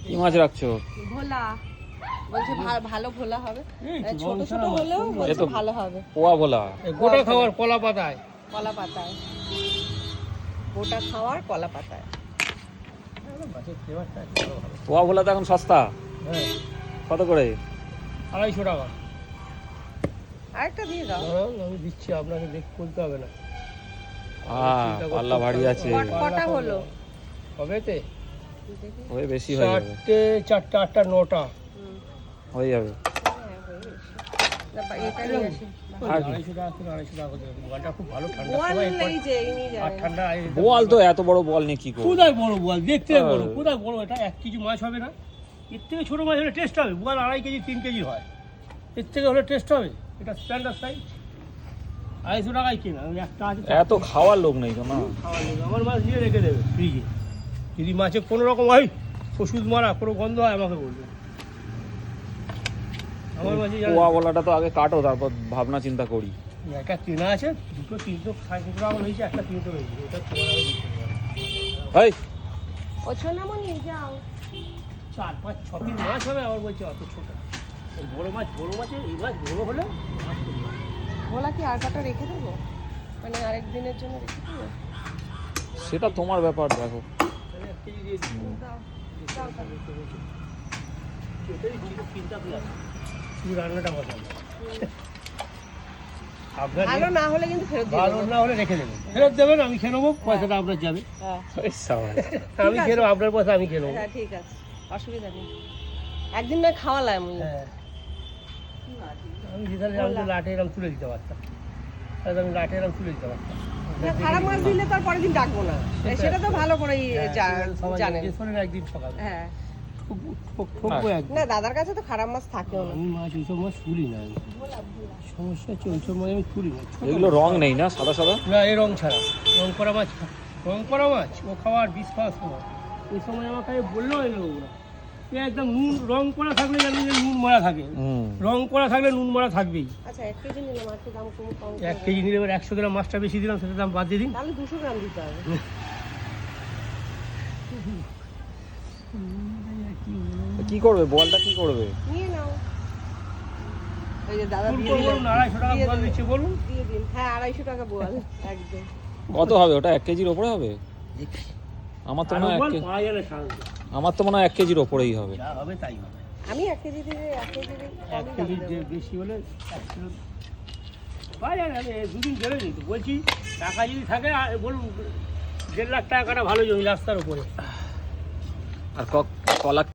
কি মাছ রাখছো? ভোলা বলছে ভালো ভোলা হবে, ছোট ছোট হলেও বলছে ভালো হবে। পোয়া ভোলা গোটা খাওয়ার কলা পাতায়, কলা পাতায়, গোটা খাওয়ার কলা পাতায়। পোয়া ভোলা তো এখন সস্তা। হ্যাঁ কত করে? 250 টাকা। আরেকটা দিয়ে দাও। আমি দিচ্ছি, আপনাকে বলতে হবে না। পাল্লা ভারী আছে। কটা হলো? হবেতে ওই বেশি হয়ে যাবে। 4টে 8টা 9টা হয়ে যাবে। এটা নিয়ে আসি। 250 টাকা করে 250 টাকা করে। বলটা খুব ভালো, ঠান্ডা বোয়াল সময় নেই যে ইনি আর জানেন। ঠান্ডা। বোয়াল তো এত বড় বল নিয়ে কি করবো? কোথায় বড় বল, দেখতে বড়, কোথায় বড়। এটা 1 কেজি মাছ হবে না, এর থেকে ছোট মাছ হলে টেস্ট হবে। বল 2.5 কেজি 3 কেজি হয়, এর থেকে হলে টেস্ট হবে। এটা স্ট্যান্ডার্ড সাইজ, 250 টাকায় কেনা। আমি একটা আছে, এত খাওয়ার লোক নেই তো না। খাওয়া নেই। আমার মাছ নিয়ে রেখে দেবে ফ্রিজে। যদি মাছে কোনো রকম হয় ওষুধ মারা, কোনো গন্ধ হয় আমাকে বলবে। আমার মাঝে পোয়া ভোলাটা তো আগে কাটো, তারপর ভাবনা চিন্তা করি। একটা কেনা আছে, দুটো 300 টাকা হয়েছে, একটা 300 হয়েছে। ওটা তোমার আরো দিতে হবে। এই ও সোনামণি যাও। 4-5-6 পিস মাছ হবে, আবার বলছে অত ছোট। এই বড় মাছের এই মাছ বড় হলে মাছ করবে। ভোলা কি আর কাটা রেখে দেবো, মানে আরেক দিনের জন্য রেখে দেবো? সেটা তোমার ব্যাপার, দেখো। তাহলে 1 কেজি দিয়ে দিই। দাও দাও তাহলে। এটাই ছিল চিন্তা প্লাস, শুধু রান্নাটা বসাবো। আপনার ভালো না হলে কিন্তু ফেরত দিয়ে ভালো দেবো। না হলে রেখে দেবেন, ফেরত দেবেন, আমি খেয়ে নেবো, পয়সাটা আপনার যাবে। হ্যাঁ এই সাবাস। আমি খেয়ে নেবো, আপনার পয়সা আমি খেয়ে নেবো। হ্যাঁ ঠিক আছে, অসুবিধা নেই। একদিন না খাওয়ালাম আমি। হ্যাঁ, আমি যেখানে আমি তো লাঠে এরকম তুলে দিতে পারতাম, তাহলে আমি লাঠে এরকম তুলে দিতে পারতাম। না, খারাপ মাছ দিলে তো আর পরের দিন ডাকবো না, সেটা তো ভালো করেই সবাই জানেন। জিজ্ঞেস করেন একদিন সকালে, হ্যাঁ ঠকবো একদিন। না, দাদার কাছে তো খারাপ মাছ থাকেও না। আমি মাছ ওইসব মাছ তুলি না, আমি সমস্যা হচ্ছে ওইসব মাছ আমি তুলি না। এগুলো রং নেই না, সাদা সাদা? না, এই রং ছাড়া, রং করা মাছ, ও খাওয়ার বিষ খাওয়ার সময় ওই সময় আমাকে বললেও এলো না। একদম নুন রং করা থাকলে জানেন যে নুন মারা থাকে, রং করা থাকলে নুন মারা থাকবেই। আচ্ছা 1 কেজি নিলে মাছের দাম কম 1 কেজি নিলে এবার 100 গ্রাম মাছটা বেশি দিলাম, সেটা দাম বাদ দিয়ে দিন। তাহলে 200 গ্রাম দিতে হবে। কি করবে বলটা, কি করবে? নিয়ে নাও। এই যে দাদা ফুল দিয়ে করে দিলেন। বলুন, 250 টাকা দিয়ে বল দেবে। দিচ্ছে বলুন। দিয়ে দিন। হ্যাঁ 250 টাকা বোয়াল একদম। কত হবে ওটা? 1 কেজির ওপরে হবে? আমার তো মনে হয় বল পাওয়া যাবে সাধারণত, আমার তো মনে হয় 1 কেজির ওপরেই হবে। যা হবে তাই হবে। আমি 1 কেজি দিয়ে 1 কেজি দিয়ে 1 কেজি বেশি হলে 1 কিলো পাওয়া যাবে। আমি 2 দিন গেলে যেত বলছি, টাকা যদি থাকে বলুন, 1.5 লাখ টাকা কাটা ভালো জমি রাস্তার উপরে। আর কলা